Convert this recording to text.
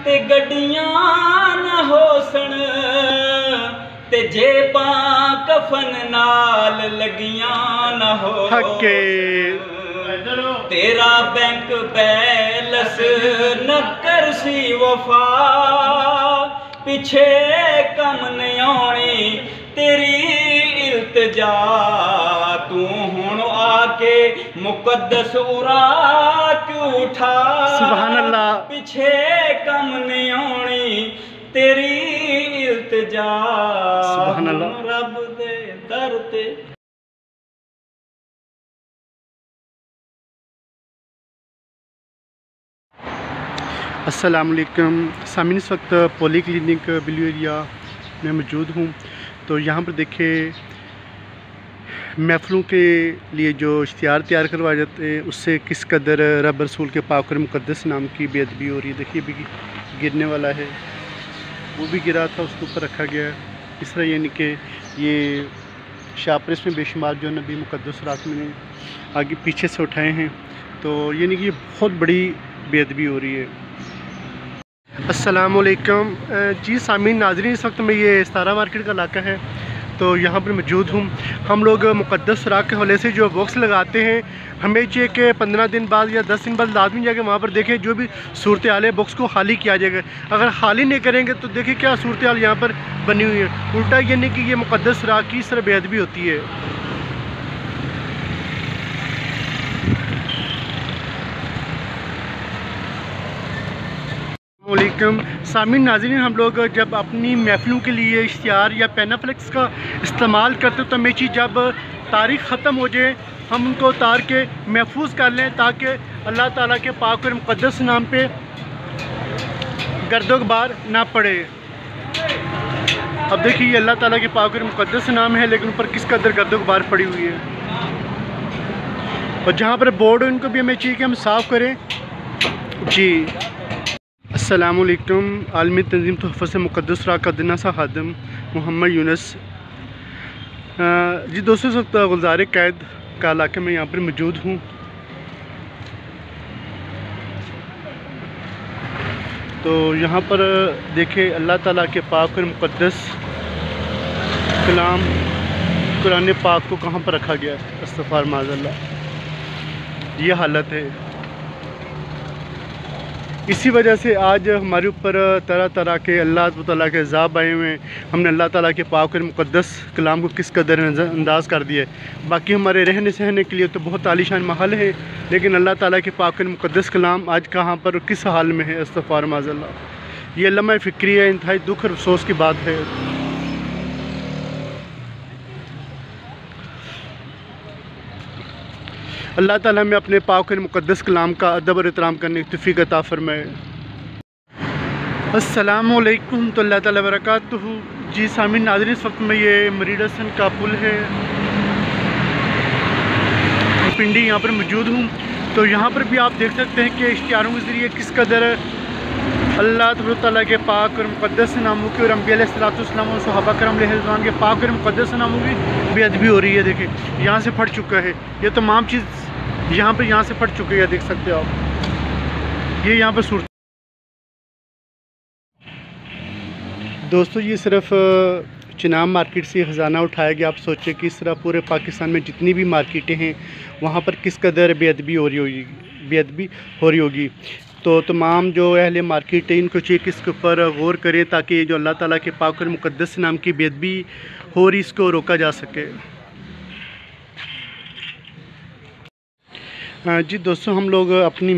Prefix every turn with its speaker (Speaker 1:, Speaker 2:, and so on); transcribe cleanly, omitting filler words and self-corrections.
Speaker 1: ते गड्डियां न होसन ते जेबां कफन नाल लगियां न हो। तेरा बैंक बैलेंस न करसी वफा पिछे कम नहीं आनी तेरी इल्तजा। तू हुण आके मुकद्दस उरा क्यों उठा।
Speaker 2: सुभान अल्लाह।
Speaker 1: पिछे कम नहीं आनी तेरी इल्तजा।
Speaker 2: सुभान अल्लाह।
Speaker 1: रब दे दर ते
Speaker 2: अस्सलाम वालेकुम सामीन, इस वक्त पोली क्लिनिक बिल्यू एरिया में मौजूद हूँ। तो यहाँ पर देखिए महफिलों के लिए जो इश्तिहार तैयार करवाए जाते हैं उससे किस कदर रब रसूल के पाक और मुक़द्दस नाम की बेअदबी हो रही है। देखिए भी गिरने वाला है, वो भी गिरा था, उसके ऊपर रखा गया है। इस तरह यानी कि ये शापरेस में बेशुमार जो नबी मुक़द्दस रात में आगे पीछे से उठाए हैं। तो यानी कि ये बहुत बड़ी बेअदबी हो रही है। अस्सलामुअलैकुम जी सामीन नाज़रीन, इस वक्त में ये सतारा मार्केट का इलाका है, तो यहाँ पर मौजूद हूँ। हम लोग मुक़द्दस सुराग के हवाले से जो बॉक्स लगाते हैं, हमें चाहिए कि 15 दिन बाद या 10 दिन बाद लाजमी जाके वहाँ पर देखें जो भी सूरत हाल है बॉक्स को खाली किया जाएगा। अगर खाली नहीं करेंगे तो देखिए क्या सूरत हाल यहाँ पर बनी हुई है। उल्टा यानी कि ये मुक़द्दस सुराग की इस तरह बेअदबी होती है। वालेकुम सामीन नाज़रीन, हम लोग जब अपनी महफिलों के लिए इश्तिहार या पेनाफ्लेक्स का इस्तेमाल करते तो हमें चीज़ जब तारीख़ ख़त्म हो जाए हम उनको उतार के महफूज कर लें ताकि अल्लाह ताला के पाक और मुक़द्दस नाम पे गर्दो गुबार ना पड़े। अब देखिए ये अल्लाह ताला के पाक और मुक़द्दस नाम है, लेकिन ऊपर किस कदर गर्दो गुबार पड़ी हुई है। और जहाँ पर बोर्ड है उनको भी हमें चाहिए कि हम साफ़ करें जी। अस्सलामुअलैकुम आलमी तंजीम तोहफ़ा से मुक़द्दस सुराग का दिना सा खादिम मोहम्मद यूनुस जी। दोस्तों इस वक्त गुलज़ार कैद का इलाके में यहाँ पर मौजूद हूँ। तो यहाँ पर देखें अल्लाह ताला के पाक और मुक़द्दस कलाम कुरान पाक को कहाँ पर रखा गया है। अस्तग़फ़िर माज़अल्लाह, ये हालत है। इसी वजह से आज हमारे ऊपर तरह तरह के अल्लाह ताला के अज़ाब आए हुए हैं। हमने अल्लाह ताला के पाक और मुक़द्दस कलाम को किस कदर अंदाज कर दिया है। बाकी हमारे रहने सहने के लिए तो बहुत आलीशान महल है, लेकिन अल्लाह ताला के पाक और मुक़द्दस कलाम आज कहाँ पर और किस हाल में है। अस्तग़फ़िर माज़अल्लाह, ये लम्हा फ़िक्री है, इंतहाई दुख और अफसोस की बात है। अल्लाह ताला में अपने पाक और मुक़द्दस कलाम का अदब और एहतराम करने की तौफ़ीक़ अता फ़रमाए। अस्सलामु अलैकुम तो अल्लाह ताला बरकातुहू जी। सामीन नाज़रीन, इस वक्त में ये मरीडसन का पुल है, पिंडी यहाँ पर मौजूद हूँ। तो यहाँ पर भी आप देख सकते हैं कि इश्तिहारों के ज़रिए किस कदर अल्लाह ताला के पाक और मुक़द्दस नामों की और अंबिया अलैहिस्सलाम और सहाबा करम रिज़वान के पाक और मुक़द्दस नामों की बेअदबी हो रही है। देखिए यहाँ से फट चुका है, ये तमाम चीज़ यहाँ से फट चुकी है, देख सकते हो आप। ये यहाँ पर सूरत दोस्तों, ये सिर्फ चिनाब मार्केट से ख़जाना उठाया गया। आप सोचें कि इस तरह पूरे पाकिस्तान में जितनी भी मार्केटें हैं वहाँ पर किस कदर बेअदबी हो रही होगी। तो तमाम जो अहले मार्केट है इनको चाहिए कि इसके ऊपर गौर करें ताकि जो अल्लाह ताला के पाक और मुक़द्दस नाम की बेअदबी हो रही इसको रोका जा सके। जी दोस्तों, हम लोग अपनी